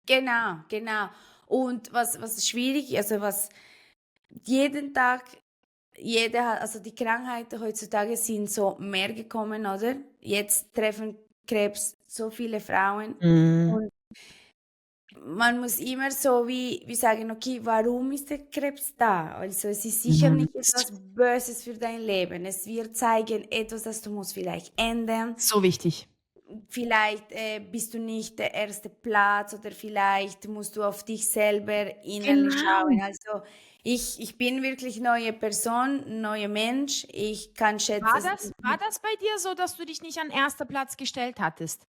Genau, genau. Und was schwierig, also was jeden Tag, jeder hat, also die Krankheiten heutzutage sind so mehr gekommen, oder? Jetzt treffen Krebs so viele Frauen Mhm. und man muss immer so wie sagen: „Okay, warum ist der Krebs da?“ Also, es ist sicher Mhm. nicht etwas Böses für dein Leben. Es wird zeigen, etwas, das du musst vielleicht ändern. So wichtig. Vielleicht, bist du nicht der erste Platz oder vielleicht musst du auf dich selber innerlich schauen. Genau. Also, ich bin wirklich neue Person, neuer Mensch. Ich kann schätzen, War das bei dir so, dass du dich nicht an erster Platz gestellt hattest?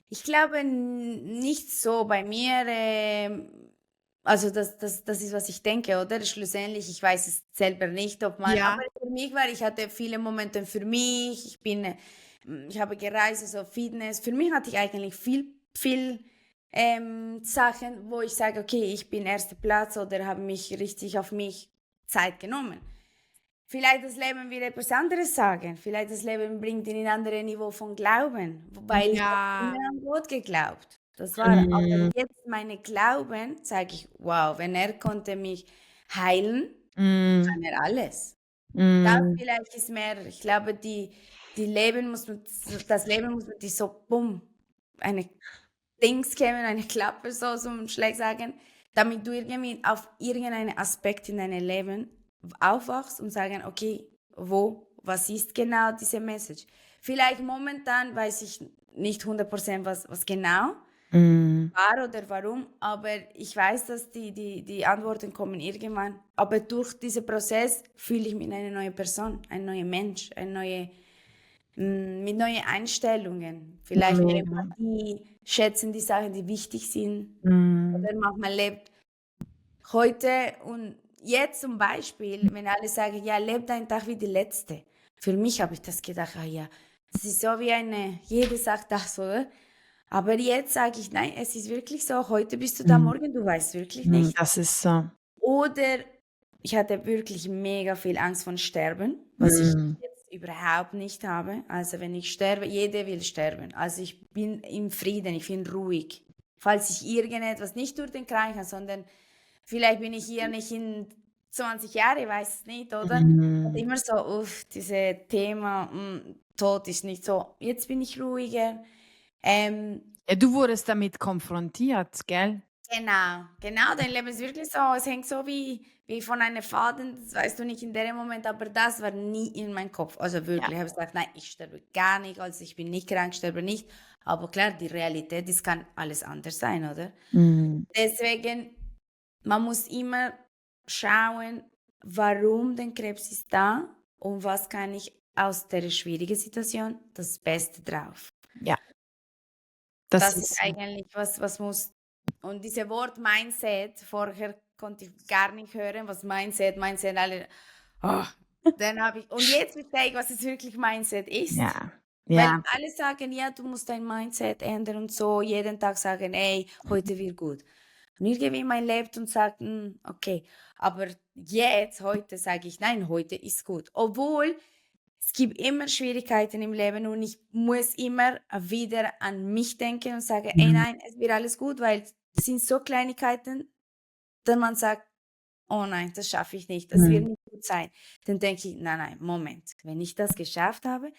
ich glaube nicht so bei mir, also das ist, was ich denke, oder? Schlussendlich, ich weiß es selber nicht, ob man, aber Ja. für mich war, ich hatte viele Momente für mich. Ich habe gereist, also Fitness. Für mich hatte ich eigentlich viel, Sachen, wo ich sage: „Okay, ich bin erster Platz“ oder habe mich richtig auf mich Zeit genommen. Vielleicht das Leben will etwas anderes sagen. Vielleicht das Leben bringt ihn in ein anderes Niveau von Glauben, weil ich habe immer Ja. an Gott geglaubt. Das war, aber Mhm. jetzt meine Glauben, sage ich: „Wow, wenn er konnte mich heilen, Mhm. kann er alles.“ Das Mhm. vielleicht ist mehr, ich glaube, die Leben muss man, das Leben muss man die so bumm, eine Dings geben, eine Klappe so zum Schlag sagen, damit du irgendwie auf irgendeinen Aspekt in deinem Leben aufwachst und sagen: „Okay, was ist genau diese Message?“ Vielleicht momentan weiß ich nicht 100% was genau Mhm. war oder warum, aber ich weiß, dass die Antworten kommen irgendwann. Aber durch diesen Prozess fühle ich mich eine neue Person, ein neuer Mensch, mit neuen Einstellungen, vielleicht mehr Mega. Empathie, schätzen die Sachen, die wichtig sind. Mhm. Oder manchmal lebt heute und jetzt zum Beispiel, wenn alle sagen: „Ja, lebe deinen Tag wie die Letzte.“ Für mich habe ich das gedacht: „Ah ja, Es ist so wie jeder sagt das, oder? Aber jetzt sage ich: „Nein, es ist wirklich so, heute bist du da, Mhm. morgen du weißt wirklich nicht.“ Das ist so. Oder ich hatte wirklich mega viel Angst von Sterben, was ich Mhm. jetzt überhaupt nicht habe. Also, wenn ich sterbe, jeder will sterben. Also, ich bin im Frieden, ich bin ruhig. Falls ich irgendetwas nicht durch den Kranken, sondern vielleicht bin ich hier nicht in 20 Jahre, ich weiß es nicht, oder? Und Mhm. immer so, diese Thema, Tod ist nicht so. Jetzt bin ich ruhiger. Ähm, Ja, du wurdest damit konfrontiert, gell? Genau, genau, dein Leben ist wirklich so, es hängt so wie von einem Faden, das weißt du nicht in dem Moment, aber das war nie in meinem Kopf. Also Ja. wirklich, ich habe gesagt: „Nein, ich sterbe gar nicht, also ich bin nicht krank, sterbe nicht.“ Aber klar, die Realität, das kann alles anders sein, oder? Mhm. Deswegen, man muss immer schauen, warum der Krebs ist da und was kann ich aus der schwierigen Situation das Beste drauf. Ja, das Das ist ist so. eigentlich was muss und diese Wort Mindset, vorher konnte ich gar nicht hören, was Mindset, alle ah, dann habe ich und jetzt verstehe ich, was es wirklich Mindset ist. Ja, Weil ja. alle sagen: „Ja, du musst dein Mindset ändern und so“, jeden Tag sagen: „Ey, heute wird gut.“ Und irgendwie man lebt und sagt: okay.“ Aber jetzt, heute sage ich: „Nein, heute ist gut.“ Obwohl es gibt immer Schwierigkeiten im Leben und ich muss immer wieder an mich denken und sage: „Ey, Mhm. nein, es wird alles gut“, weil es sind so Kleinigkeiten, dass man sagt: „Oh nein, das schaffe ich nicht, das wird Mhm. nicht gut sein.“ Dann denke ich: „Nein, nein, Moment, wenn ich das geschafft habe,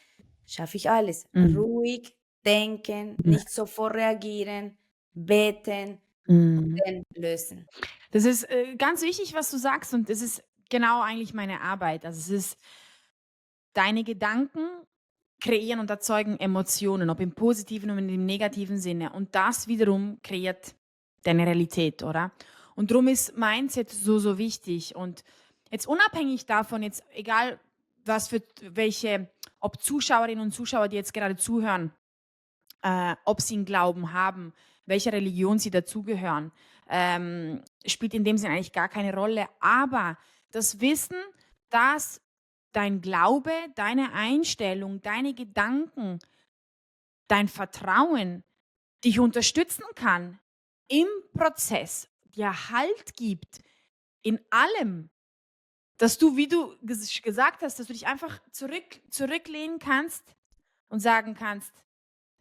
schaffe ich alles.“ Mhm. Ruhig denken, Mhm. nicht sofort reagieren, beten, Mhm. dann lösen. Das ist, ganz wichtig, was du sagst, und das ist genau eigentlich meine Arbeit. Also, es ist deine Gedanken kreieren und erzeugen Emotionen, ob im positiven oder im negativen Sinne. Und das wiederum kreiert deine Realität, oder? Und darum ist Mindset so, so wichtig. Und jetzt unabhängig davon, jetzt egal was für welche, ob Zuschauerinnen und Zuschauer, die jetzt gerade zuhören, ob sie 'n Glauben haben, welcher Religion sie dazugehören, spielt in dem Sinne eigentlich gar keine Rolle. Aber das Wissen, dass dein Glaube, deine Einstellung, deine Gedanken, dein Vertrauen dich unterstützen kann im Prozess, dir Halt gibt in allem, dass du, wie du gesagt hast, dass du dich einfach zurücklehnen kannst und sagen kannst: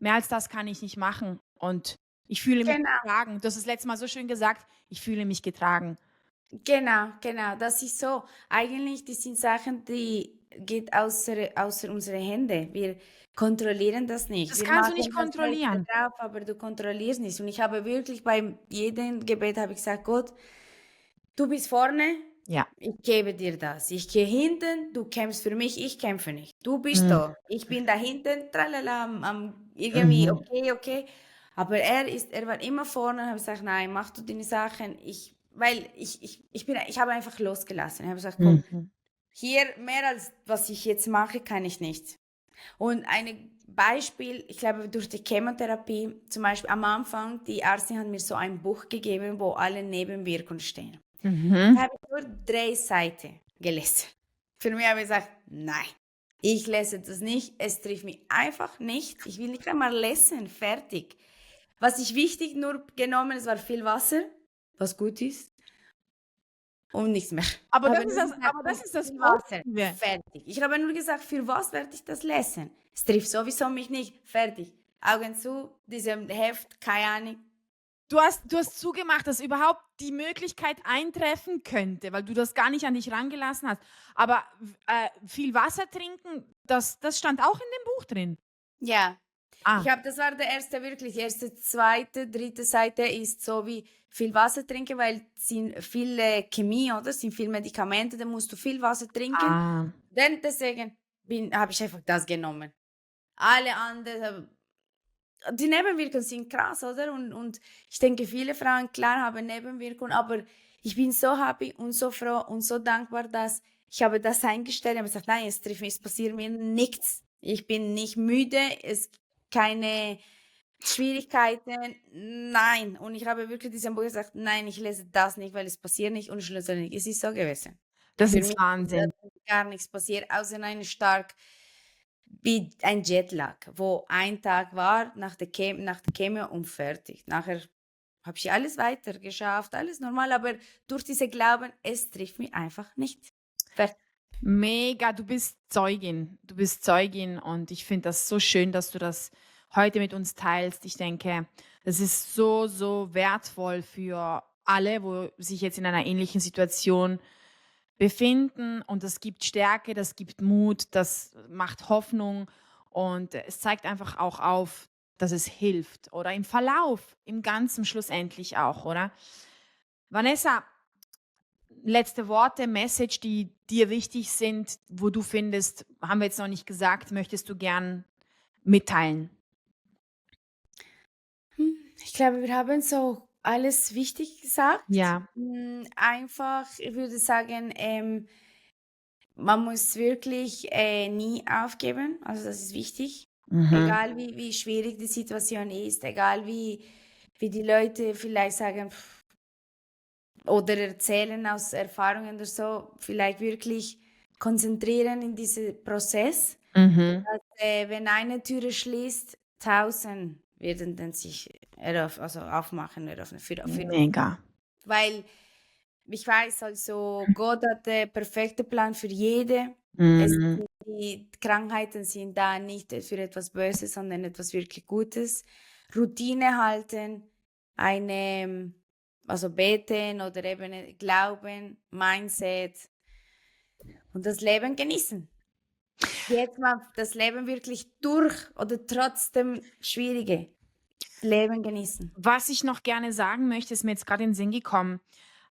„Mehr als das kann ich nicht machen und ich fühle mich Genau. getragen.“ Du hast das letzte Mal so schön gesagt: „Ich fühle mich getragen.“ Genau, genau, das ist so. Eigentlich, das sind Sachen, die geht außer unsere Hände. Wir kontrollieren das nicht. Das Wir kannst du nicht machen das Beste kontrollieren. drauf, aber du kontrollierst nicht. Und ich habe wirklich bei jedem Gebet habe ich gesagt: „Gott, du bist vorne, Ja. ich gebe dir das. Ich gehe hinten, du kämpfst für mich, ich kämpfe nicht. Du bist Mhm. da, ich bin da hinten, tralala, irgendwie Mhm. okay, okay.“ Aber er war immer vorne und habe gesagt: „Nein, mach du deine Sachen.“ Weil ich habe einfach losgelassen. Ich habe gesagt: „Komm, Mhm. hier mehr als was ich jetzt mache, kann ich nicht.“ Und ein Beispiel, ich glaube, durch die Chemotherapie, zum Beispiel am Anfang, die Ärztin hat mir so ein Buch gegeben, wo alle Nebenwirkungen stehen. Mhm. Da habe ich nur 3 Seiten gelesen. Für mich habe ich gesagt: „Nein, ich lese das nicht. Es trifft mich einfach nicht. Ich will nicht einmal lesen, fertig.“ Was ich wichtig nur genommen, es war viel Wasser, was gut ist, und nichts mehr. Aber das Habe ist nur das gesagt: aber das „Komm, ist das viel Wasser, Positive. fertig.“ Ich habe nur gesagt: „Für was werde ich das lesen? Es trifft sowieso mich nicht, fertig.“ Augen zu, diesem Heft, keine Ahnung. Du hast zugemacht, dass überhaupt die Möglichkeit eintreffen könnte, weil du das gar nicht an dich rangelassen hast. Aber viel Wasser trinken, das stand auch in dem Buch drin? Ja. Ah, Das war der erste wirklich, die erste, zweite, dritte Seite ist so wie viel Wasser trinken, weil sind viele Chemie, oder? Sind viel Medikamente, da musst du viel Wasser trinken. ah. Dann deswegen habe ich einfach das genommen. Alle anderen, die Nebenwirkungen sind krass, oder? Und ich denke, viele Frauen, klar, haben Nebenwirkungen, aber ich bin so happy und so froh und so dankbar, dass ich habe das eingestellt. Ich habe gesagt: „Nein, es trifft mich, es passiert mir nichts. Ich bin nicht müde, es keine Schwierigkeiten, nein.“ Und ich habe wirklich diesem Buch gesagt: „Nein, ich lese das nicht, weil es passiert nicht“, und schlussendlich es ist so gewesen. Das Für ist mich ist Wahnsinn. gar nichts passiert, außer eine stark wie ein Jetlag, wo ein Tag war nach der Chemio und fertig. Nachher habe ich alles weiter geschafft, alles normal, aber durch diese Glauben, es trifft mich einfach nicht. Fertig. Mega, du bist Zeugin. Du bist Zeugin und ich finde das so schön, dass du das heute mit uns teilst. Ich denke, das ist so, so wertvoll für alle, wo sich jetzt in einer ähnlichen Situation befinden und das gibt Stärke, das gibt Mut, das macht Hoffnung und es zeigt einfach auch auf, dass es hilft oder im Verlauf, im Ganzen schlussendlich auch, oder? Vanessa, letzte Worte, Message, die dir wichtig sind, wo du findest, haben wir jetzt noch nicht gesagt, möchtest du gern mitteilen? Ich glaube, wir haben so alles wichtig gesagt. Ja. Einfach, ich würde sagen, man muss wirklich, nie aufgeben. Also, das ist wichtig. Mhm. Egal wie schwierig die Situation ist, egal wie die Leute vielleicht sagen oder erzählen aus Erfahrungen oder so, vielleicht wirklich konzentrieren in diesen Prozess, Mhm. dass, wenn eine Türe schließt, 1.000 werden dann sich also aufmachen, eröffnen für Mega. weil ich weiß, also Gott hat den perfekten Plan für jede. Mhm. Die Krankheiten sind da nicht für etwas Böses, sondern etwas wirklich Gutes. Routine halten, eine, also beten oder eben Glauben, Mindset und das Leben genießen. Jetzt mal das Leben wirklich durch oder trotzdem Schwierige. Leben genießen. Was ich noch gerne sagen möchte, ist mir jetzt gerade in den Sinn gekommen.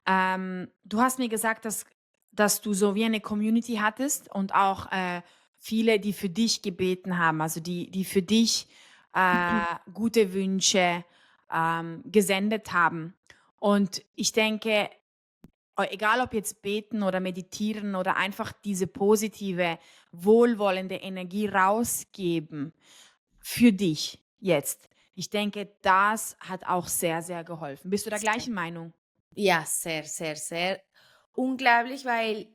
Du hast mir gesagt, dass du so wie eine Community hattest und auch, viele, die für dich gebeten haben, also die für dich, gute Wünsche, gesendet haben. Und ich denke, egal ob jetzt beten oder meditieren oder einfach diese positive, wohlwollende Energie rausgeben für dich jetzt. Ich denke, das hat auch sehr, sehr geholfen. Bist du der gleichen Meinung? Ja, sehr, sehr, sehr. Unglaublich, weil,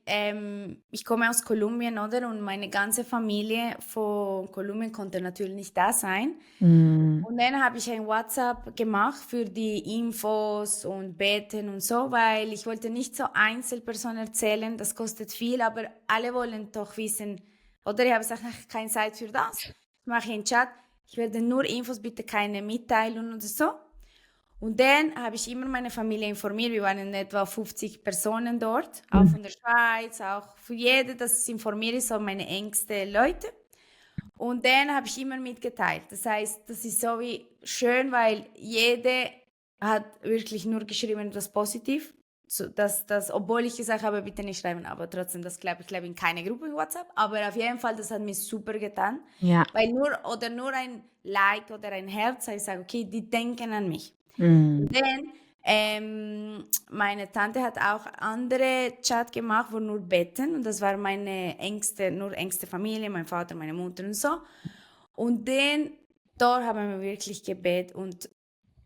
ich komme aus Kolumbien, oder? Und meine ganze Familie von Kolumbien konnte natürlich nicht da sein. Mhm. Und dann habe ich ein WhatsApp gemacht für die Infos und Beten und so, weil ich wollte nicht so Einzelpersonen erzählen, das kostet viel, aber alle wollen doch wissen, oder? Ich habe gesagt, ach, keine Zeit für das. Ich mache einen Chat, ich werde nur Infos, bitte keine Mitteilungen oder so. Und dann habe ich immer meine Familie informiert. Wir waren in etwa 50 Personen dort, auch Mhm. von der Schweiz, auch für jede, dass es informiert ist, so meine engsten Leute. Und dann habe ich immer mitgeteilt. Das heißt, das ist so wie schön, weil jede hat wirklich nur geschrieben etwas positiv. So, obwohl ich gesagt habe, bitte nicht schreiben, aber trotzdem, das glaube ich, glaube in keine Gruppe in WhatsApp. Aber auf jeden Fall, das hat mir super getan. Ja. Weil nur ein Like oder ein Herz, ich sage, okay, die denken an mich. Mhm. Und dann, meine Tante hat auch andere Chat gemacht, wo nur beten. Und das war meine nur engste Familie, mein Vater, meine Mutter und so. Und dann, dort haben wir wirklich gebetet. Und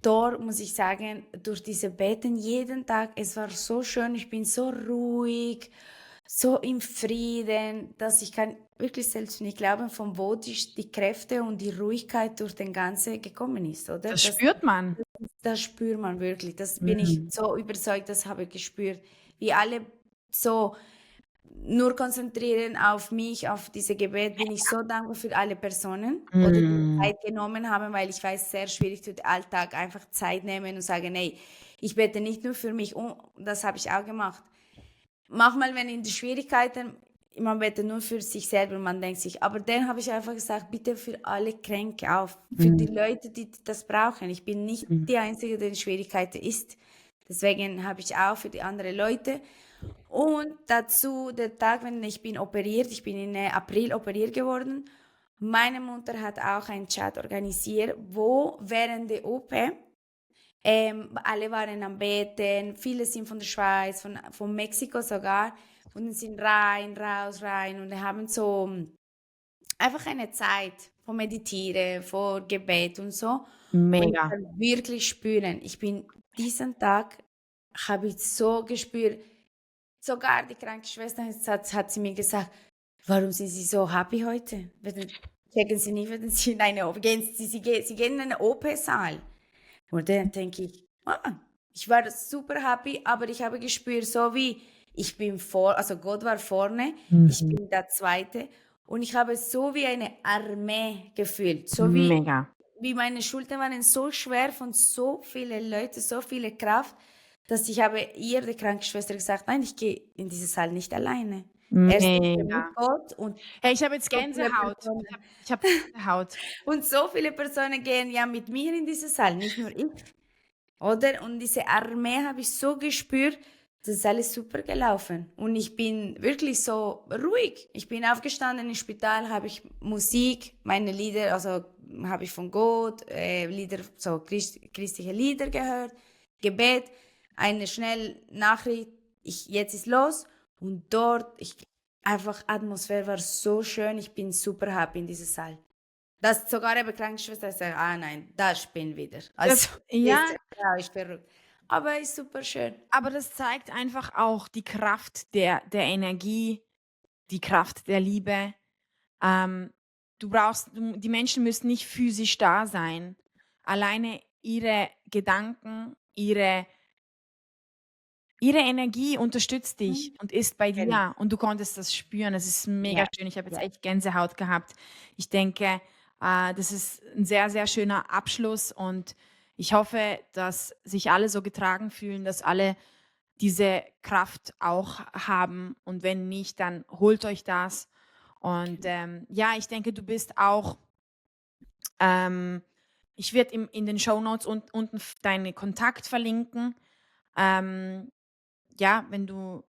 dort muss ich sagen, durch diese Beten jeden Tag, es war so schön, ich bin so ruhig, so im Frieden, dass ich kann wirklich selbst nicht glauben, von wo die Kräfte und die Ruhigkeit durch den Ganzen gekommen ist, oder? Das spürt man. Das spürt man wirklich. Das bin ich Mhm. so überzeugt, das habe ich gespürt. Wie alle so nur konzentrieren auf mich, auf diese Gebet, bin ich so dankbar für alle Personen oder die Mhm. Zeit genommen haben, weil ich weiß, sehr schwierig für den Alltag einfach Zeit nehmen und sagen, hey, ich bete nicht nur für mich, und das habe ich auch gemacht. Manchmal, wenn in die Schwierigkeiten, man betet nur für sich selber und man denkt sich, aber dann habe ich einfach gesagt, bitte für alle Kränke auf, für die Mhm. Leute, die das brauchen. Ich bin nicht Mhm. die Einzige, die in Schwierigkeiten ist. Deswegen habe ich auch für die anderen Leute. Und dazu der Tag, wenn ich bin operiert, ich bin in April operiert geworden. Meine Mutter hat auch einen Chat organisiert, wo während der OP alle waren am Beten, viele sind von der Schweiz, von Mexiko sogar, und sind rein, raus, rein und haben so einfach eine Zeit von Meditieren, von Gebet und so. Und ich Mega. kann wirklich spüren, ich bin diesen Tag, habe ich so gespürt, sogar die Krankenschwester hat sie mir gesagt, warum sind Sie so happy heute? checken sie nicht, wenn sie in eine OP gehen. Sie gehen in einen OP-Saal. Und dann denke ich, ich war super happy, aber ich habe gespürt, so wie ich bin also Gott war vorne, ich bin der Zweite und ich habe so wie eine Armee gefühlt, so Mega. wie meine Schultern waren so schwer von so vielen Leuten, so viele Kraft, dass ich habe ihr, der Krankenschwester, gesagt, nein, ich gehe in diesen Saal nicht alleine. Erstens Mega. mit Gott und Hey, ich habe jetzt so viele Gänsehaut. Personen. Ich habe Gänsehaut. Und so viele Personen gehen ja mit mir in diesen Saal, nicht nur ich. Oder? Und diese Armee habe ich so gespürt, das ist alles super gelaufen. Und ich bin wirklich so ruhig. Ich bin aufgestanden im Spital, habe ich Musik, meine Lieder, also habe ich von Gott, Lieder, so christliche Lieder gehört, Gebet, eine schnelle Nachricht, jetzt ist los. Und dort, einfach Atmosphäre war so schön, ich bin super happy in diesem Saal. Dass sogar eben Krankenschwester sagt, nein, da spinnt wieder. Also, Ja, diese Frau ist verrückt. Aber ist super schön. aber das zeigt einfach auch die Kraft der Energie, die Kraft der Liebe. Die Menschen müssen nicht physisch da sein. Alleine ihre Gedanken, ihre Energie unterstützt dich und ist bei Genau. dir und du konntest das spüren. Es ist mega Ja, schön. Ich habe jetzt ja. echt Gänsehaut gehabt. Ich denke, das ist ein sehr, sehr schöner Abschluss und ich hoffe, dass sich alle so getragen fühlen, dass alle diese Kraft auch haben und wenn nicht, dann holt euch das. Und ja, ich denke, du bist auch, ich werde in den Shownotes unten deinen Kontakt verlinken. Ähm, ja, wenn du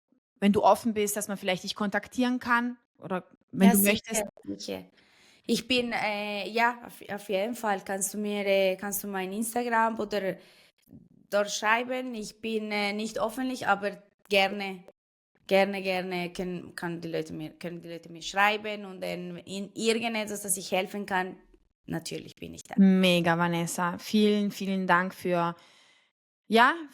offen bist, dass man vielleicht dich kontaktieren kann oder wenn Ja, du möchtest. sicher, sicher. Ich bin, ja, auf jeden Fall kannst du mein Instagram oder dort schreiben. Ich bin nicht öffentlich, aber gerne, gerne, gerne können die Leute mir schreiben und dann in irgendetwas, dass ich helfen kann, natürlich bin ich da. Mega, Vanessa. Vielen, vielen Dank für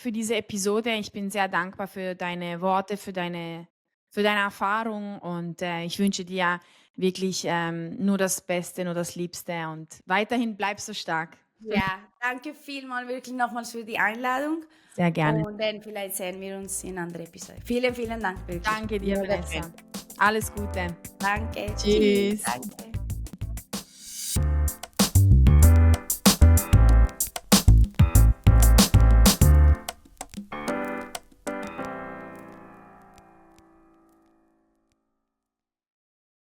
diese Episode. Ich bin sehr dankbar für deine Worte, für deine Erfahrung und ich wünsche dir wirklich nur das Beste, nur das Liebste und weiterhin bleib so stark. Ja, danke vielmals wirklich nochmals für die Einladung Sehr gerne. und dann vielleicht sehen wir uns in anderer Episode. Vielen, vielen Dank wirklich. Danke dir, Mega Vanessa. schön. Alles Gute. Danke. Tschüss. Danke.